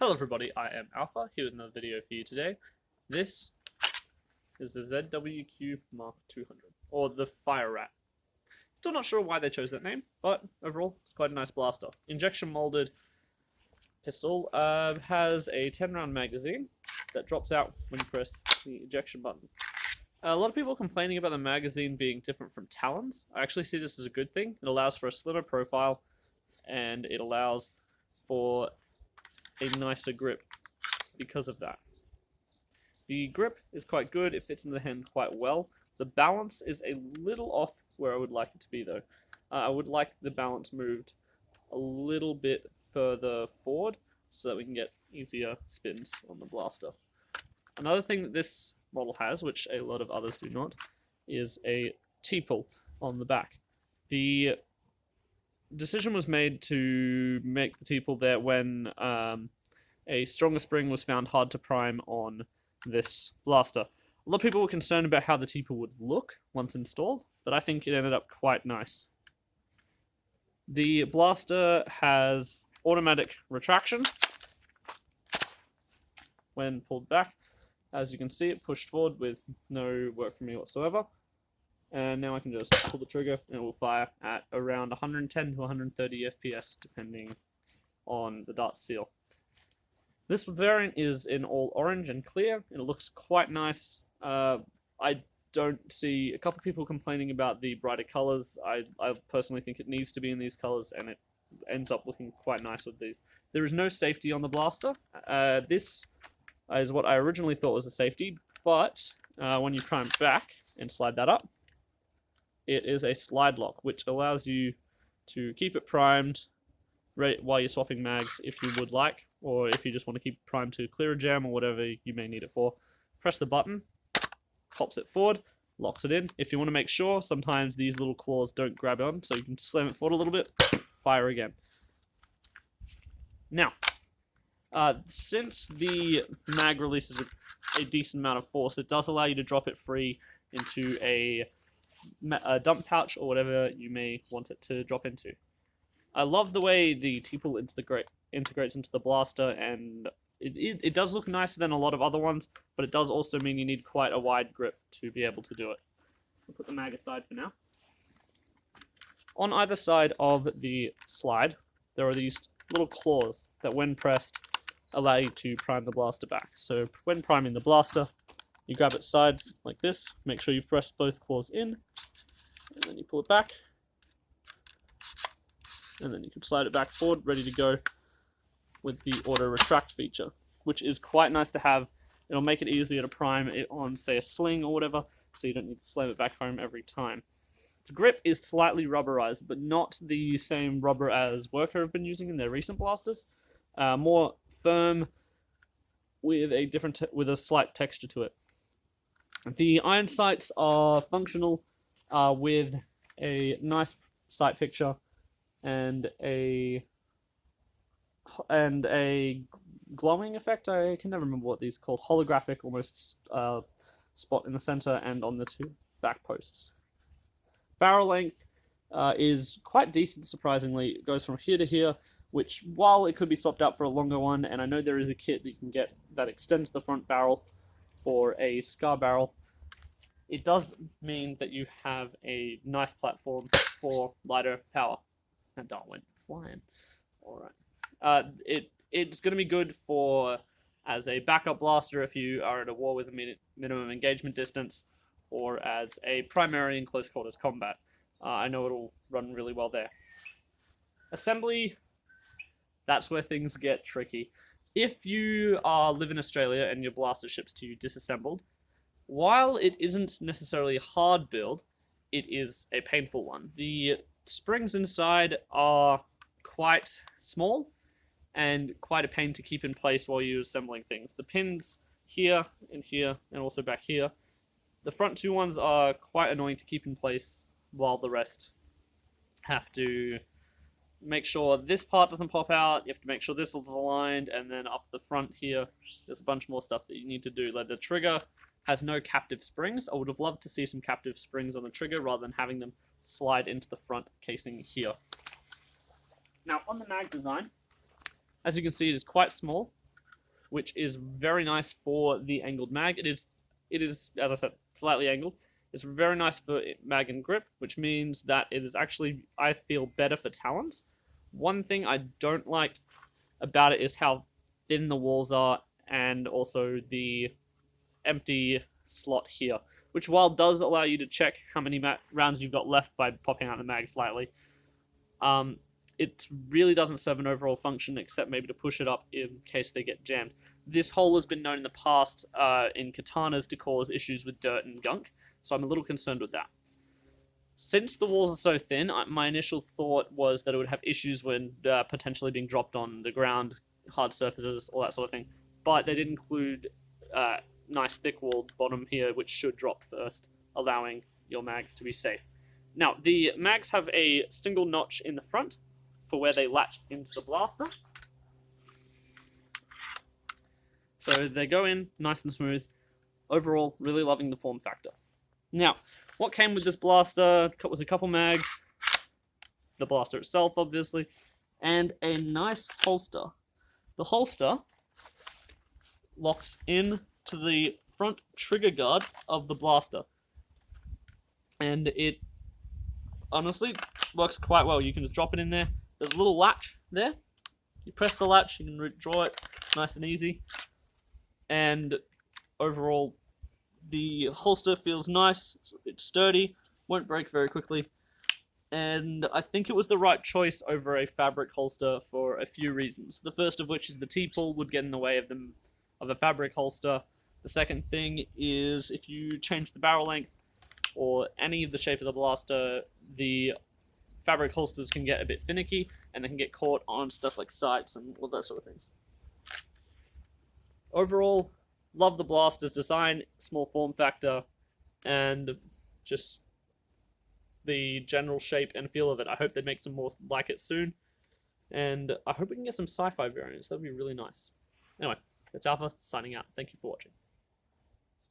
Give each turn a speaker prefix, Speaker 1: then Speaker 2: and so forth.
Speaker 1: Hello everybody, I am Alpha, here with another video for you today. This is the Zwq-S200, or the Fire Rat. Still not sure why they chose that name, but overall, it's quite a nice blaster. Injection molded pistol has a 10-round magazine that drops out when you press the ejection button. A lot of people are complaining about the magazine being different from Talon's. I actually see this as a good thing. It allows for a slimmer profile, and it allows for a nicer grip because of that. The grip is quite good, it fits in the hand quite well. The balance is a little off where I would like it to be though. I would like the balance moved a little bit further forward so that we can get easier spins on the blaster. Another thing that this model has, which a lot of others do not, is a Tpull on the back. The decision was made to make the Tpull there when a stronger spring was found hard to prime on this blaster. A lot of people were concerned about how the Tpull would look once installed, but I think it ended up quite nice. The blaster has automatic retraction when pulled back. As you can see, it pushed forward with no work from me whatsoever. And now I can just pull the trigger and it will fire at around 110 to 130 FPS depending on the dart seal. This variant is in all orange and clear and it looks quite nice. I don't see a couple people complaining about the brighter colors. I personally think it needs to be in these colors and it ends up looking quite nice with these. There is no safety on the blaster. This is what I originally thought was a safety, but when you prime back and slide that up, it is a slide lock, which allows you to keep it primed right while you're swapping mags if you would like, or if you just want to keep it primed to clear a jam or whatever you may need it for. Press the button, pops it forward, locks it in. If you want to make sure, sometimes these little claws don't grab on, so you can slam it forward a little bit, fire again. Now, since the mag releases with a decent amount of force, it does allow you to drop it free into a dump pouch or whatever you may want it to drop into. I love the way the Tpull integrates into the blaster, and it does look nicer than a lot of other ones, but it does also mean you need quite a wide grip to be able to do it. I'll put the mag aside for now. On either side of the slide, there are these little claws that when pressed allow you to prime the blaster back. So when priming the blaster, you grab its side like this, make sure you've pressed both claws in, and then you pull it back, and then you can slide it back forward, ready to go with the auto retract feature, which is quite nice to have. It'll make it easier to prime it on, say, a sling or whatever, so you don't need to slam it back home every time. The grip is slightly rubberized, but not the same rubber as Zwq have been using in their recent blasters. More firm with a slight texture to it. The iron sights are functional with a nice sight picture and a glowing effect. I can never remember what these are called. Holographic almost spot in the center and on the two back posts. Barrel length is quite decent, surprisingly. It goes from here to here, which, while it could be swapped out for a longer one, and I know there is a kit that you can get that extends the front barrel for a scar barrel, it does mean that you have a nice platform for lighter power. That dart went flying. Alright. It's going to be good for as a backup blaster if you are at a war with a minimum engagement distance, or as a primary in close quarters combat. I know it'll run really well there. Assembly, that's where things get tricky. If you live in Australia and your blaster ships to you disassembled, while it isn't necessarily a hard build, it is a painful one. The springs inside are quite small and quite a pain to keep in place while you're assembling things. The pins here, and also back here, the front two ones are quite annoying to keep in place, while the rest have to make sure this part doesn't pop out, you have to make sure this is aligned, and then up the front here, there's a bunch more stuff that you need to do. Like the trigger has no captive springs. I would have loved to see some captive springs on the trigger rather than having them slide into the front casing here. Now, on the mag design, as you can see, it is quite small. which is very nice for the angled mag. It is, as I said, slightly angled. It's very nice for mag and grip, which means that it is actually, I feel, better for talons. One thing I don't like about it is how thin the walls are, and also the empty slot here, which while does allow you to check how many rounds you've got left by popping out the mag slightly, it really doesn't serve an overall function except maybe to push it up in case they get jammed. This hole has been known in the past in katanas to cause issues with dirt and gunk, so I'm a little concerned with that. Since the walls are so thin, my initial thought was that it would have issues when potentially being dropped on the ground, hard surfaces, all that sort of thing, but they did include nice thick-walled bottom here, which should drop first, allowing your mags to be safe. Now, the mags have a single notch in the front for where they latch into the blaster. So they go in nice and smooth. Overall, really loving the form factor. Now, what came with this blaster was a couple mags, the blaster itself, obviously, and a nice holster. The holster locks in to the front trigger guard of the blaster, and it honestly works quite well. You can just drop it in there. There's a little latch there. You press the latch, you can withdraw it nice and easy, and overall the holster feels nice, it's sturdy, won't break very quickly, and I think it was the right choice over a fabric holster for a few reasons. The first of which is the Tpull would get in the way of a fabric holster. The second thing is if you change the barrel length or any of the shape of the blaster, the fabric holsters can get a bit finicky and they can get caught on stuff like sights and all that sort of things. Overall, love the blaster's design, small form factor, and just the general shape and feel of it. I hope they make some more like it soon, and I hope we can get some sci-fi variants. That would be really nice. Anyway, it's Alpha, signing out. Thank you for watching.